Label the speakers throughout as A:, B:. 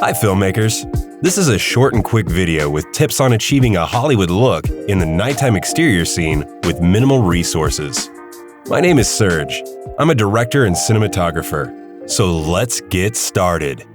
A: Hi filmmakers! This is a short and quick video with tips on achieving a Hollywood look in the nighttime exterior scene with minimal resources. My name is Serj. I'm a director and cinematographer, so let's get started.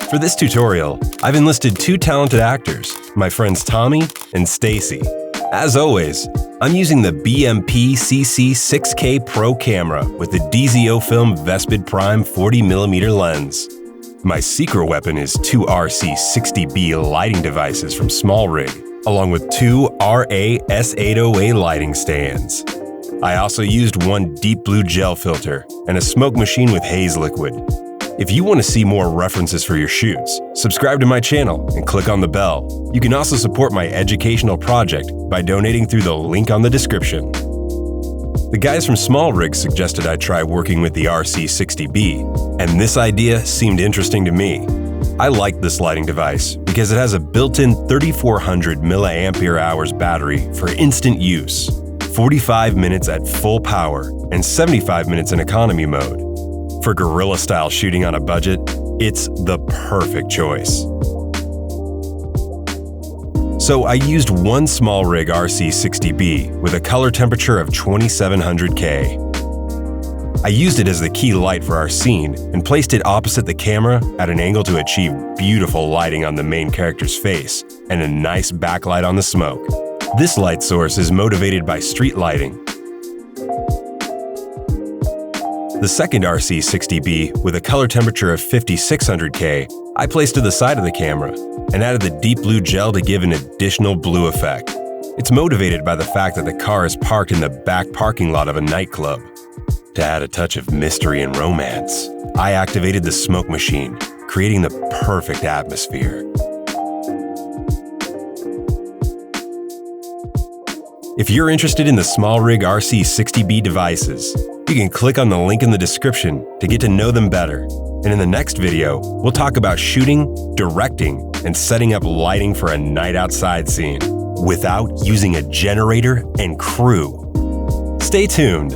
A: For this tutorial, I've enlisted two talented actors, my friends Tommy and Stacy. As always, I'm using the bmpcc 6K Pro camera with the DZO Film Vespid Prime 40mm lens. My secret weapon is two RC60B lighting devices from smallrig, along with two RA-S808 lighting stands. I also used one deep blue gel filter and a smoke machine with haze liquid. If you want to see more references for your shoots, subscribe to my channel and click on the bell. You can also support my educational project by donating through the link on the description. The guys from smallrig suggested I try working with the RC60B, and this idea seemed interesting to me. I like this lighting device because it has a built-in 3400 mAh battery for instant use, 45 minutes at full power, and 75 minutes in economy mode. For guerrilla-style shooting on a budget, it's the perfect choice. So I used one smallrig RC60B with a color temperature of 2700K. I used it as the key light for our scene and placed it opposite the camera at an angle to achieve beautiful lighting on the main character's face and a nice backlight on the smoke. This light source is motivated by street lighting. The second RC60B, with a color temperature of 5600K, I placed to the side of the camera and added the deep blue gel to give an additional blue effect. It's motivated by the fact that the car is parked in the back parking lot of a nightclub. To add a touch of mystery and romance, I activated the smoke machine, creating the perfect atmosphere. If you're interested in the smallrig RC60B devices, you can click on the link in the description to get to know them better. And in the next video, we'll talk about shooting, directing, and setting up lighting for a night outside scene without using a generator and crew. Stay tuned.